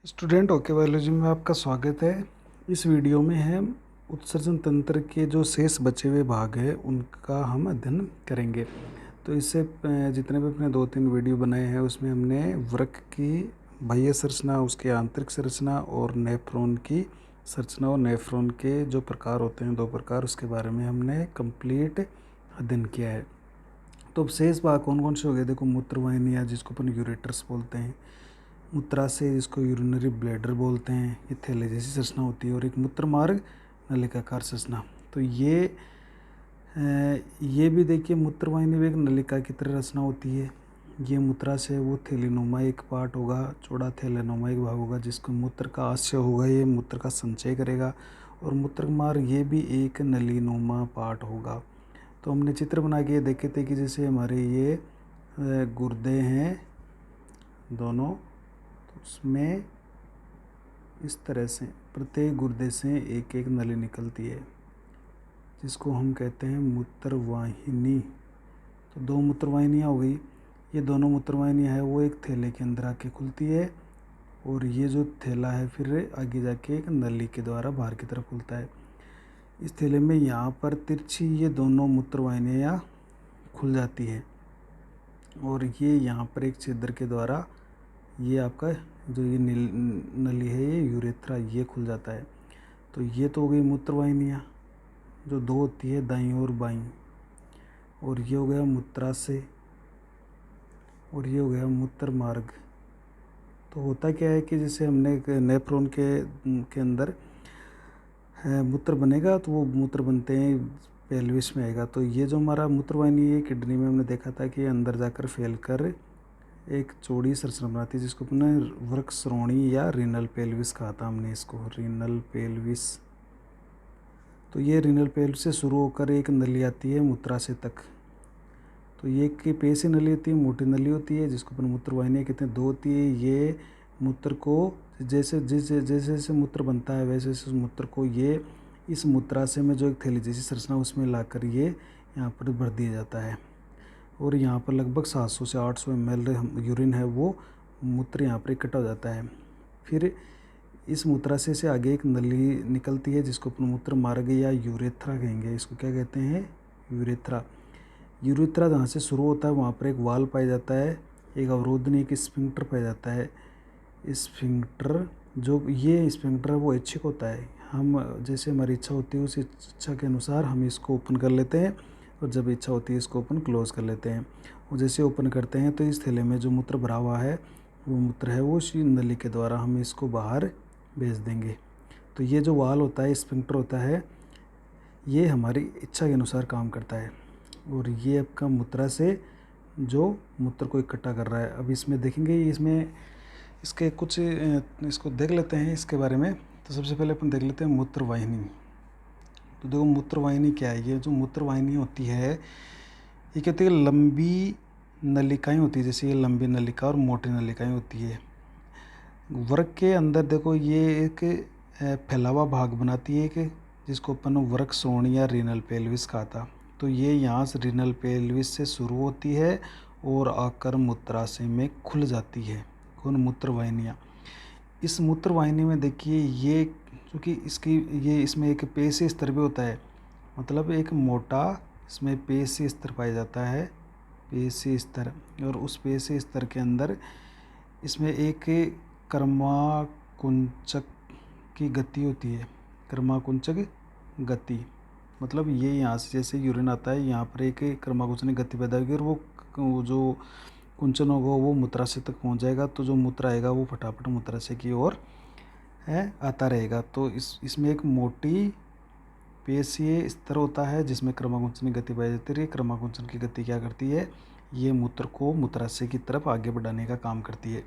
Student okay biology में आपका स्वागत है। इस वीडियो में हम उत्सर्जन तंत्र के जो शेष बचे हुए भाग हैं उनका हम अध्ययन करेंगे। तो इससे जितने भी अपने 2-3 वीडियो बनाए हैं उसमें हमने वृक्क की बाह्य संरचना, उसकी आंतरिक संरचना और नेफ्रॉन की संरचना और नेफ्रॉन के जो प्रकार होते हैं 2 प्रकार, उसके बारे में हमने कंप्लीट अध्ययन किया है। तो अब शेष भाग कौन कौन से हो गए? देखो, मूत्रवाहिनियाँ जिसको अपन यूरेटर्स बोलते हैं, मूत्राशय जिसको यूरिनरी ब्लैडर बोलते हैं, ये थैले जैसी संरचना होती है, और एक मूत्र मार्ग नलिकाकार संरचना। तो ये भी देखिए, मूत्रवाहिनी भी एक नलिका की तरह रचना होती है। ये मूत्राशय वो थैलीनुमा एक पार्ट होगा, चौड़ा थैलेनुमा एक भाग होगा जिसको मूत्र का आशय होगा, ये मूत्र का संचय करेगा। और मूत्र मार्ग ये भी एक नलीनुमा पार्ट होगा। तो हमने चित्र बना के देखे थे कि जैसे हमारे ये गुर्दे हैं दोनों, तो उसमें इस तरह से प्रत्येक गुर्दे से एक एक नली निकलती है जिसको हम कहते हैं मूत्रवाहिनी। तो 2 मूत्रवाहिनियाँ हो गई। ये दोनों मूत्रवाहिनियाँ है वो एक थैले के अंदर आके खुलती है, और ये जो थैला है फिर आगे जाके एक नली के द्वारा बाहर की तरफ खुलता है। इस थैले में यहाँ पर तिरछी ये दोनों मूत्रवाहिनियाँ खुल जाती है, और ये यहाँ पर एक छिद्र के द्वारा ये आपका जो ये नली है, ये यूरेथ्रा, ये खुल जाता है। तो ये तो हो गई मूत्रवाहिनियाँ जो 2 होती है, दाईं और बाईं। और ये हो गया मूत्राशय, और ये हो गया मूत्र मार्ग। तो होता क्या है कि जैसे हमने नेफ्रॉन के अंदर मूत्र बनेगा, तो वो मूत्र बनते हैं पेल्विस में आएगा। तो ये जो हमारा मूत्रवाहिनी है किडनी में हमने देखा था कि अंदर जाकर फैल कर एक चौड़ी संरचना बनाती है जिसको अपने वृक्क श्रोणी या रीनल पेल्विस कहा था हमने इसको, रीनल पेल्विस। तो ये रीनल पेल्विस से शुरू होकर एक नली आती है मूत्राशय तक। तो ये एक पेशी नली होती है, मोटी नली होती है जिसको अपन मूत्रवाहिनी कहते हैं, 2 होती है। ये मूत्र को जैसे जैसे मूत्र बनता है वैसे वैसे मूत्र को ये इस मूत्राशय में जो एक थैली जैसी संरचना उसमें लाकर ये यहाँ पर भर दिया जाता है, और यहाँ पर लगभग 700 से 800 ml यूरिन है वो मूत्र यहाँ पर इकट्ठा हो जाता है। फिर इस मूत्राशय से आगे एक नली निकलती है जिसको अपन मूत्र मार्ग या यूरेथ्रा कहेंगे। इसको क्या कहते हैं? यूरेथ्रा। यूरेथ्रा जहाँ से शुरू होता है वहाँ पर एक वाल्व पाया जाता है, एक अवरोधनी, एक स्फिंक्टर पाया जाता है। स्फिंक्टर जो ये स्फिंक्टर है वो ऐच्छिक होता है। हम जैसे हमारी इच्छा होती है उस इच्छा के अनुसार हम इसको ओपन कर लेते हैं, और जब इच्छा होती है इसको ओपन क्लोज कर लेते हैं। और जैसे ओपन करते हैं तो इस थैले में जो मूत्र भरा हुआ है वो मूत्र है वो इसी नली के द्वारा हम इसको बाहर भेज देंगे। तो ये जो वाल्व होता है, स्फिंक्टर होता है, ये हमारी इच्छा के अनुसार काम करता है। और ये आपका मूत्राशय जो मूत्र को इकट्ठा कर रहा है। अब इसमें देखेंगे, इसमें इसके कुछ इसको देख लेते हैं इसके बारे में। तो सबसे पहले अपन देख लेते हैं मूत्रवाहिनी। तो देखो, मूत्रवाहिनी क्या है? ये जो मूत्रवाहिनी होती है ये क्या होती है? लंबी नलिकाएं होती है, जैसे ये लंबी नलिका और मोटी नलिकाएं होती है। वृक्क के अंदर देखो ये एक फैला हुआ भाग बनाती है कि जिसको अपन वृक्क श्रोणी या रीनल पेल्विस कहा था। तो ये यहाँ से रीनल पेल्विस से शुरू होती है और आकर मूत्राशय में खुल जाती है। कौन? मूत्रवाहिनियाँ। इस मूत्रवाहिनी में देखिए ये क्योंकि इसमें एक पेशी स्तर भी होता है, मतलब एक मोटा इसमें पेशी स्तर पाया जाता है, पेशी स्तर। और उस पेशी स्तर के अंदर इसमें एक कर्माकुंचक की गति होती है। कर्माकुंचक गति मतलब ये यहाँ से जैसे यूरिन आता है यहाँ पर एक कर्माकुंचक गति पैदा होगी, और वो जो कुंचन होगा वो मूत्राशय तक पहुँच जाएगा। तो जो मूत्र आएगा वो फटाफट मूत्राशय की ओर आता रहेगा। तो इसमें एक मोटी पेशीय स्तर होता है जिसमें क्रमाकुंचन की गति पाई जाती है। क्रमाकुंचन की गति क्या करती है? ये मूत्र को मूत्राशय की तरफ आगे बढ़ाने का काम करती है।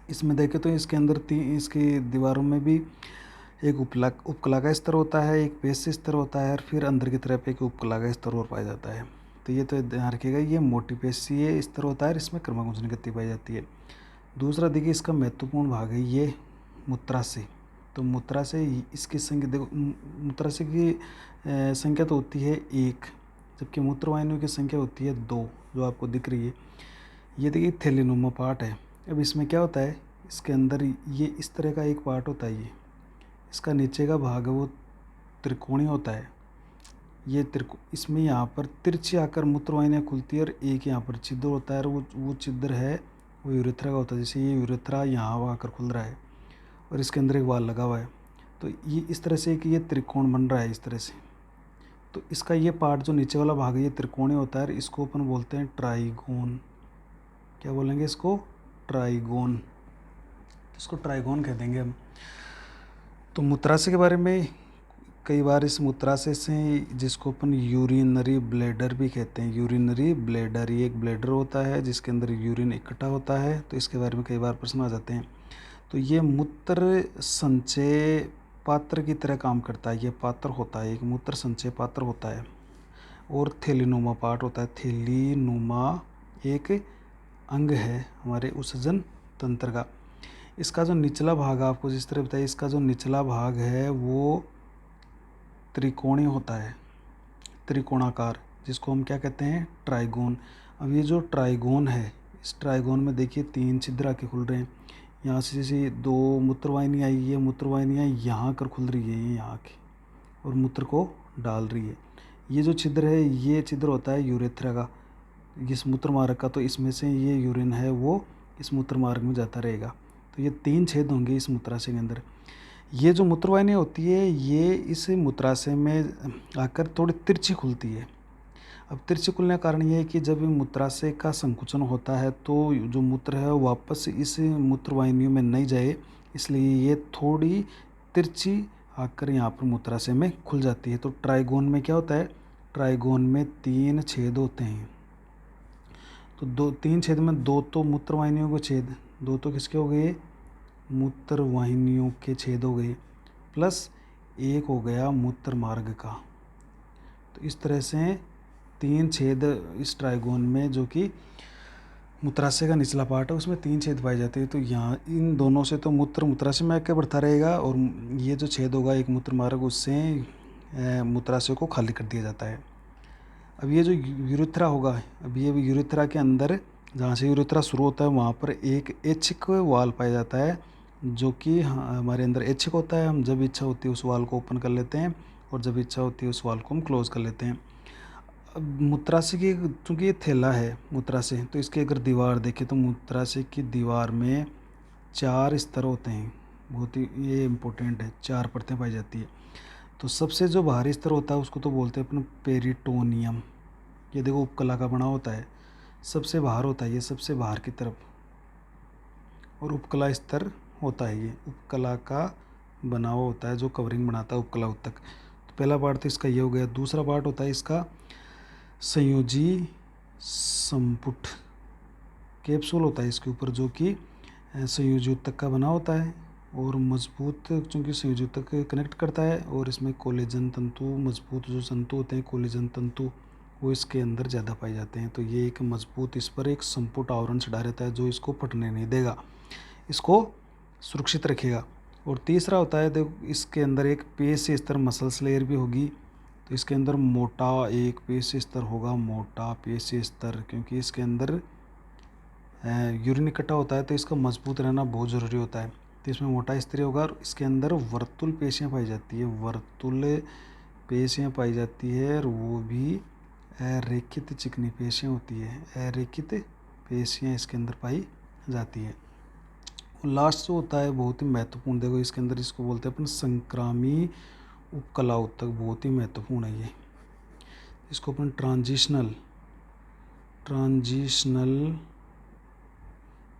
इसमें देखें तो इसके अंदर इसकी दीवारों में भी एक उपकला का स्तर होता है, एक पेशी स्तर होता है, और फिर अंदर की तरफ एक उपकला का स्तर और पाया जाता है। तो ये तो ध्यान रखिएगा, ये मोटी पेशीय स्तर होता है, इसमें क्रमाकुंचन की गति पाई जाती है। दूसरा देखिए, इसका महत्वपूर्ण भाग है ये मूत्राशय। तो मूत्राशय इसकी संख्या देखो, मूत्राशय की संख्या तो होती है 1, जबकि मूत्रवाहिनियों की संख्या होती है 2, जो आपको दिख रही है। ये देखिए थैलीनुमा पार्ट है। अब इसमें क्या होता है, इसके अंदर ये इस तरह का एक पार्ट होता है, ये इसका नीचे का भाग है वो त्रिकोणीय होता है। ये इसमें यहाँ पर तिरछी आकर मूत्रवाहिनियाँ खुलती है और एक यहाँ पर छिद्र होता है, और वो छिद्र है वो यूरेथ्रा का होता है। जैसे ये यूरेथ्रा यहाँ आकर खुल रहा है और इसके अंदर एक वाल लगा हुआ है, तो ये इस तरह से कि ये त्रिकोण बन रहा है इस तरह से। तो इसका ये पार्ट जो नीचे वाला भाग है ये त्रिकोणीय होता है, इसको अपन बोलते हैं ट्राइगोन। क्या बोलेंगे इसको? ट्राइगोन। इसको ट्राइगोन कह देंगे हम। तो मूत्राशय के बारे में कई बार इस मूत्राशय से, जिसको अपन यूरिनरी ब्लैडर भी कहते हैं, यूरिनरी ब्लैडर, ये एक ब्लैडर होता है जिसके अंदर यूरिन इकट्ठा होता है, तो इसके बारे में कई बार प्रश्न आ जाते हैं। तो ये मूत्र संचय पात्र की तरह काम करता है, ये पात्र होता है, एक मूत्र संचय पात्र होता है, और थैलीनुमा पार्ट होता है। थैलीनुमा एक अंग है हमारे उत्सर्जन तंत्र का। इसका जो निचला भाग, आपको जिस तरह बताइए, इसका जो निचला भाग है वो त्रिकोणीय होता है, त्रिकोणाकार, जिसको हम क्या कहते हैं? ट्राइगोन। अब ये जो ट्राइगोन है, इस ट्राइगोन में देखिए 3 छिद्र आके खुल रहे हैं। यहाँ से जैसे 2 मूत्रवाहिनी आई, ये मूत्रवाहिनियाँ यहाँ कर खुल रही है, ये यहाँ की, और मूत्र को डाल रही है। ये जो छिद्र है, ये छिद्र होता है यूरेथ्रा का, इस मूत्र मार्ग का। तो इसमें से ये यूरिन है वो इस मूत्र मार्ग में जाता रहेगा। तो ये 3 छेद होंगे इस मूत्राशय के अंदर। ये जो मूत्रवाहिनियाँ होती है ये इस मूत्राशय में आकर थोड़ी तिरछी खुलती है। अब तिरछी खुलने का कारण ये है कि जब मूत्राशय का संकुचन होता है तो जो मूत्र है वापस इस मूत्रवाहिनियों में नहीं जाए, इसलिए ये थोड़ी तिरछी आकर यहाँ पर मूत्राशय में खुल जाती है। तो ट्राइगोन में क्या होता है? ट्राइगोन में 3 छेद होते हैं। तो 3 छेद में 2 तो मूत्रवाहिनियों के छेद, 2 तो किसके हो गए? मूत्रवाहिनियों के छेद हो गए, प्लस 1 हो गया मूत्र मार्ग का। तो इस तरह से 3 छेद इस ट्राइगोन में, जो कि मूत्राशय का निचला पार्ट है, उसमें 3 छेद पाए जाते हैं। तो यहाँ इन दोनों से तो मूत्राशय में आके बढ़ता रहेगा, और ये जो छेद होगा एक मूत्र मार्ग, उससे मूत्राशय को खाली कर दिया जाता है। अब ये जो यूरेथ्रा होगा, अब ये यूरेथ्रा के अंदर, जहाँ से यूरेथ्रा शुरू होता है वहाँ पर एक ऐच्छिक वाल्व पाया जाता है, जो कि हमारे अंदर ऐच्छिक होता है। हम जब इच्छा होती है उस वाल्व को ओपन कर लेते हैं, और जब इच्छा होती है उस वाल्व को हम क्लोज कर लेते हैं। अब मूत्राशय की, चूँकि ये थैला है मूत्राशय, तो इसकी अगर दीवार देखें तो मूत्राशय की दीवार में 4 स्तर होते हैं। बहुत ही ये इम्पोर्टेंट है, 4 परतें पाई जाती है। तो सबसे जो बाहरी स्तर होता है उसको तो बोलते हैं अपन पेरिटोनियम। ये देखो उपकला का बना होता है, सबसे बाहर होता है ये, सबसे बाहर की तरफ, और उपकला स्तर होता है ये, उपकला का बना हुआ होता है जो कवरिंग बनाता है उपकला तक। तो पहला पार्ट तो इसका ये हो गया। दूसरा पार्ट होता है इसका संयोजी संपुट, कैप्सूल होता है इसके ऊपर, जो कि संयोजी ऊतक का बना होता है और मजबूत, चूँकि संयोजी ऊतक कनेक्ट करता है, और इसमें कोलेजन तंतु, मजबूत जो तंतु होते हैं कोलेजन तंतु, वो इसके अंदर ज़्यादा पाए जाते हैं। तो ये एक मजबूत, इस पर एक संपुट आवरण चढ़ा रहता है जो इसको फटने नहीं देगा, इसको सुरक्षित रखेगा। और तीसरा होता है, देखो इसके अंदर एक पेशी स्तर मसल्स लेयर भी होगी। तो इसके अंदर मोटा एक पेशी स्तर होगा, मोटा पेशी स्तर, क्योंकि इसके अंदर यूरिन इकट्ठा होता है तो इसका मजबूत रहना बहुत ज़रूरी होता है। तो इसमें मोटा स्तर होगा, और इसके अंदर वर्तुल पेशियाँ पाई जाती है, वर्तुल पेशियाँ पाई जाती है, और वो भी अरेखित चिकनी पेशियाँ होती है, अरेखित पेशियाँ इसके अंदर पाई जाती है। और लास्ट जो होता है बहुत ही महत्वपूर्ण, देखो इसके अंदर, इसको बोलते हैं अपन संक्रामी उपकला ऊतक, बहुत ही महत्वपूर्ण है ये। इसको अपन ट्रांजिशनल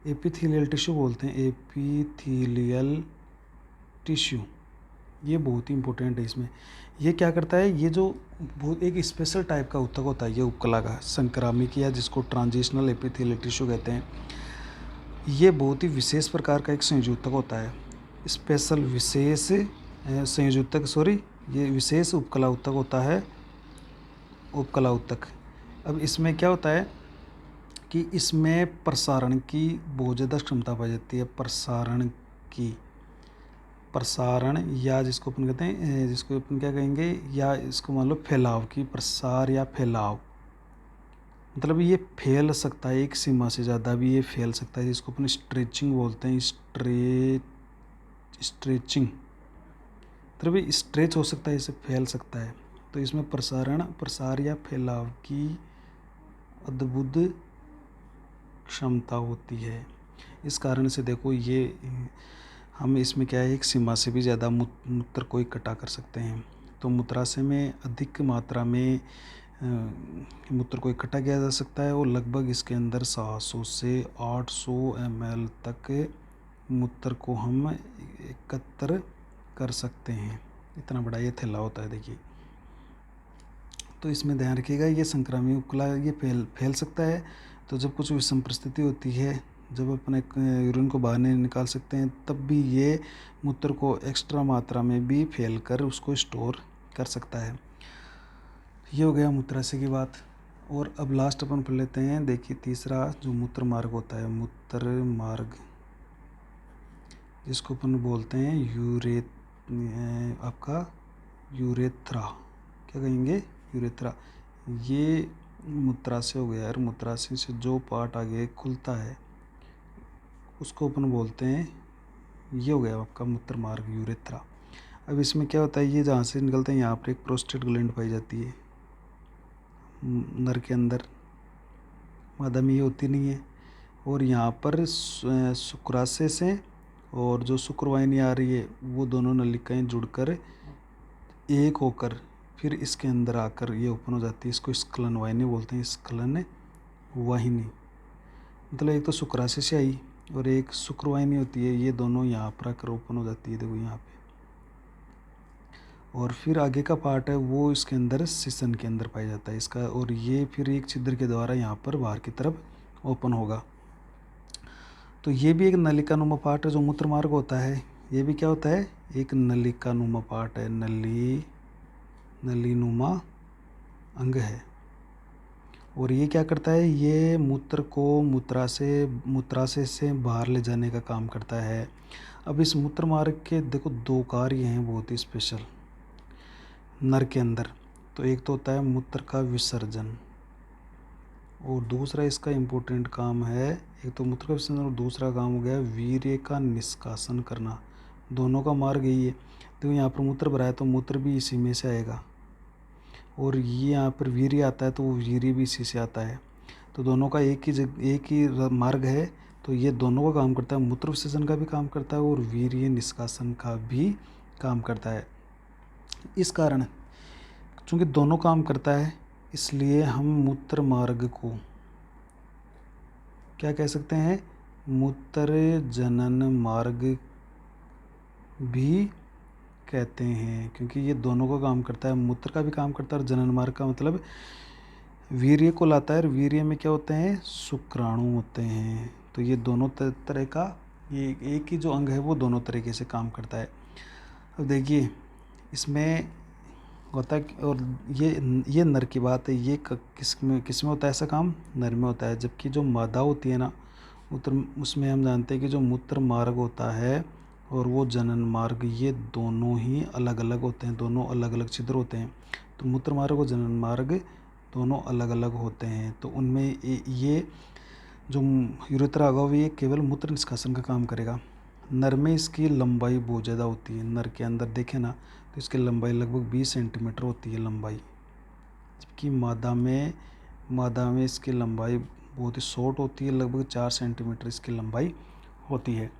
एपिथेलियल टिश्यू बोलते हैं, एपिथेलियल टिश्यू। ये बहुत ही इंपॉर्टेंट है इसमें। ये क्या करता है, ये जो बहुत एक स्पेशल टाइप का ऊतक होता है ये उपकला का, संक्रामिक, या जिसको ट्रांजिशनल एपिथेलियल टिश्यू कहते हैं। ये बहुत ही विशेष प्रकार का एक संयोजक होता है, स्पेशल विशेष संयोजक, ये विशेष उपकला ऊतक होता है, उपकला ऊतक। अब इसमें क्या होता है कि इसमें प्रसारण की बहुत ज़्यादा क्षमता पाई जाती है, प्रसारण, या जिसको अपन कहते हैं, जिसको अपन क्या कहेंगे, या इसको मान लो फैलाव की, प्रसार या फैलाव, मतलब ये फैल सकता है, एक सीमा से ज़्यादा भी ये फैल सकता है, जिसको अपन स्ट्रेचिंग बोलते हैं। स्ट्रेचिंग मतलब ये स्ट्रेच हो सकता है, इसे फैल सकता है। तो इसमें प्रसार या फैलाव की अद्भुत क्षमता होती है। इस कारण से देखो ये हम इसमें क्या है, एक सीमा से भी ज़्यादा मूत्र को इकट्ठा कर सकते हैं। तो मूत्राशय में अधिक मात्रा में मूत्र को इकट्ठा किया जा सकता है और लगभग इसके अंदर 700 से 800 ml तक मूत्र को हम एकत्र कर सकते हैं। इतना बड़ा ये थैला होता है, देखिए। तो इसमें ध्यान रखिएगा, ये संक्रामक उपकला ये फैल सकता है। तो जब कुछ विषम परिस्थिति होती है, जब अपन यूरिन को बाहर नहीं निकाल सकते हैं, तब भी ये मूत्र को एक्स्ट्रा मात्रा में भी फैल कर उसको स्टोर कर सकता है। ये हो गया मूत्राशय की बात। और अब लास्ट अपन पढ़ लेते हैं। देखिए तीसरा जो मूत्र मार्ग होता है, मूत्र मार्ग जिसको अपन बोलते हैं आपका यूरेथ्रा, क्या कहेंगे, यूरेथ्रा। ये मूत्राशय हो गया। और मूत्राशय से जो पार्ट आगे खुलता है उसको अपन बोलते हैं, ये हो गया आपका मूत्र मार्ग, यूरेथ्रा। अब इसमें क्या होता है, ये जहाँ से निकलते हैं यहाँ पर एक प्रोस्टेट ग्लैंड पाई जाती है नर के अंदर, मादा में ये होती नहीं है। और यहाँ पर शुक्राशय से और जो शुक्रवाहिनी आ रही है वो दोनों नलिकाएं जुड़कर एक होकर फिर इसके अंदर आकर ये ओपन हो जाती है। इसको स्खलन वाहिनी बोलते हैं, स्खलन वाहिनी। मतलब एक तो शुक्राशय से आई और एक शुक्रवाहिनी होती है, ये दोनों यहाँ पर आकर ओपन हो जाती है, देखो यहाँ पे। और फिर आगे का पार्ट है वो इसके अंदर सिसन के अंदर पाया जाता है इसका, और ये फिर एक छिद्र के द्वारा यहाँ पर बाहर की तरफ ओपन होगा। तो ये भी एक नलिकानुमा पार्ट है जो मूत्र मार्ग होता है। ये भी क्या होता है, एक नलिकानुमा पार्ट है, नलीनुमा अंग है। और ये क्या करता है, ये मूत्र को मूत्राशय से बाहर ले जाने का काम करता है। अब इस मूत्र मार्ग के देखो दो कार्य हैं बहुत ही स्पेशल नर के अंदर। तो एक तो होता है मूत्र का विसर्जन और दूसरा इसका इम्पोर्टेंट काम है, एक तो मूत्र का विसर्जन और दूसरा काम हो गया वीर्य का निष्कासन करना। दोनों का मार्ग यही है। तो यहाँ पर मूत्र भरा है तो मूत्र भी इसी में से आएगा, और ये यहाँ पर वीर्य आता है तो वो वीर्य भी इसी से आता है। तो दोनों का एक ही मार्ग है। तो ये दोनों का काम करता है, मूत्र विसर्जन का भी काम करता है और वीर्य निष्कासन का भी काम करता है। इस कारण चूँकि दोनों काम करता है इसलिए हम मूत्र मार्ग को क्या कह सकते हैं, मूत्र जनन मार्ग भी कहते हैं, क्योंकि ये दोनों का काम करता है। मूत्र का भी काम करता है और जनन मार्ग का मतलब वीर्य को लाता है, और वीर्य में क्या होते हैं, शुक्राणु होते हैं। तो ये दोनों तरह का, ये एक ही जो अंग है वो दोनों तरीके से काम करता है। अब देखिए इसमें होता है, और ये नर की बात है, ये किस में होता है ऐसा काम, नर में होता है। जबकि जो मादा होती है ना उसमें हम जानते हैं कि जो मूत्र मार्ग होता है और वो जनन मार्ग, ये दोनों ही अलग अलग होते हैं, दोनों अलग अलग छिद्र होते हैं। तो मूत्र मार्ग और जनन मार्ग दोनों अलग अलग होते हैं। तो उनमें ये जो यूरेथ्रा होगा ये केवल मूत्र निष्कासन का काम करेगा। नर में इसकी लंबाई बहुत ज़्यादा होती है, नर के अंदर देखें ना तो इसकी लंबाई लगभग 20 सेंटीमीटर होती है लंबाई, जबकि मादा में इसकी लंबाई बहुत ही शॉर्ट होती है, लगभग 4 सेंटीमीटर इसकी लंबाई होती है।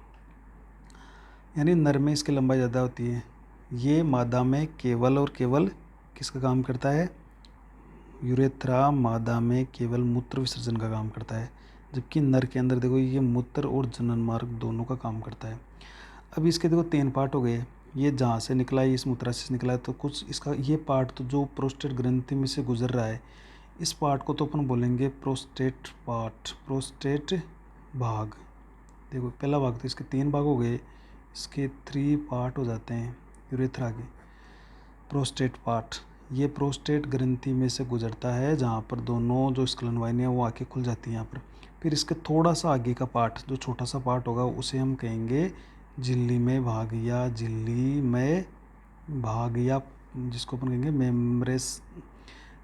यानी नर में इसकी लंबाई ज़्यादा होती है। ये मादा में केवल और केवल किसका काम करता है, यूरेथ्रा मादा में केवल मूत्र विसर्जन का काम करता है, जबकि नर के अंदर देखो ये मूत्र और जनन मार्ग दोनों का काम करता है। अब इसके देखो 3 पार्ट हो गए। ये जहाँ से निकला है, इस मूत्राशय से निकला है, तो कुछ इसका ये पार्ट तो जो प्रोस्टेट ग्रंथि में से गुजर रहा है, इस पार्ट को तो अपन बोलेंगे प्रोस्टेट पार्ट, प्रोस्टेट भाग। देखो पहला भाग, तो इसके 3 भाग हो गए, इसके 3 पार्ट हो जाते हैं यूरेथ्रा के। प्रोस्टेट पार्ट, ये प्रोस्टेट ग्रंथि में से गुजरता है जहाँ पर दोनों जो स्खलन वाहिनियाँ वो आके खुल जाती हैं यहाँ पर। फिर इसके थोड़ा सा आगे का पार्ट, जो छोटा सा पार्ट होगा उसे हम कहेंगे झिल्ली में भाग या झिल्ली में भाग, या जिसको अपन कहेंगे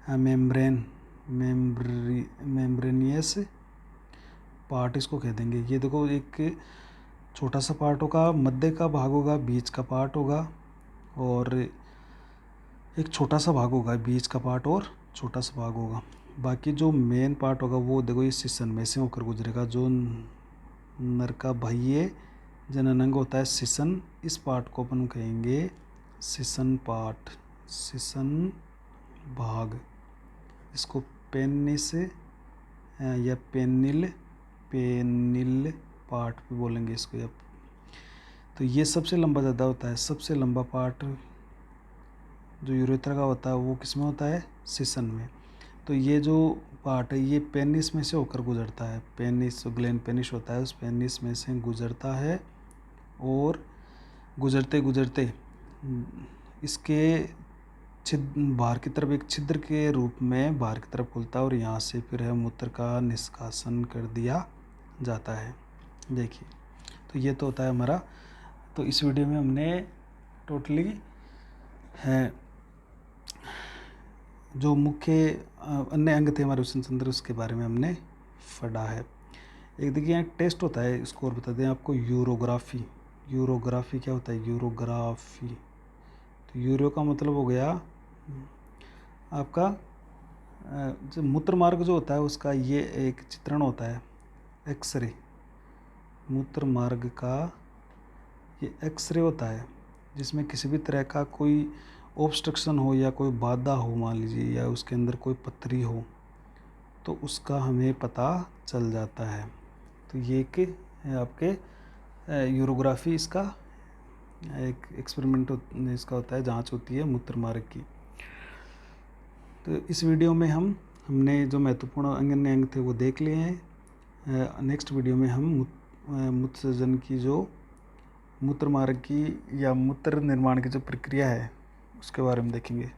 मेम्ब्रेन मेम्ब्रेनियस पार्ट इसको कह देंगे। ये देखो एक छोटा सा पार्ट होगा, मध्य का भाग होगा, बीच का पार्ट होगा और एक छोटा सा भाग होगा, बीच का पार्ट और छोटा सा भाग होगा। बाकी जो मेन पार्ट होगा वो देखो ये सिसन में से होकर गुजरेगा। जो नर का बाह्य जननांग होता है सिसन, इस पार्ट को अपन कहेंगे सिसन पार्ट, सिसन भाग। इसको पेनिस या पेनिल पार्ट भी बोलेंगे इसको। अब तो ये सबसे लंबा ज़्यादा होता है। सबसे लंबा पार्ट जो यूरेथ्रा का होता है वो किस में होता है? सिसन में। तो ये जो पार्ट है ये पेनिस में से होकर गुजरता है। पेनिस जो ग्लैंड पेनिस होता है उस पेनिस में से गुजरता है और गुजरते गुजरते इसके बाहर की तरफ एक छिद्र के रूप में बाहर की तरफ खुलता है और यहाँ से फिर है मूत्र का निष्कासन कर दिया जाता है। देखिए तो ये तो होता है हमारा। तो इस वीडियो में हमने टोटली है जो मुख्य अन्य अंग थे हमारे श्वसन तंत्र उसके बारे में हमने पढ़ा है। एक देखिए यहाँ टेस्ट होता है, इसको और बता दें आपको। यूरोग्राफी। यूरोग्राफी क्या होता है? यूरोग्राफी तो यूरो का मतलब हो गया आपका जो मूत्र मार्ग जो होता है उसका ये एक चित्रण होता है, एक्सरे। मूत्र मार्ग का ये एक्सरे होता है जिसमें किसी भी तरह का कोई ऑब्स्ट्रक्शन हो या कोई बाधा हो मान लीजिए, या उसके अंदर कोई पथरी हो तो उसका हमें पता चल जाता है। तो ये कि आपके यूरोग्राफी इसका एक एक्सपेरिमेंट इसका होता है, जांच होती है मूत्र मार्ग की। तो इस वीडियो में हमने जो महत्वपूर्ण अंग थे वो देख लिए हैं। नेक्स्ट वीडियो में हम मूत्रसर्जन की जो मूत्र मार्ग की या मूत्र निर्माण की जो प्रक्रिया है उसके बारे में देखेंगे।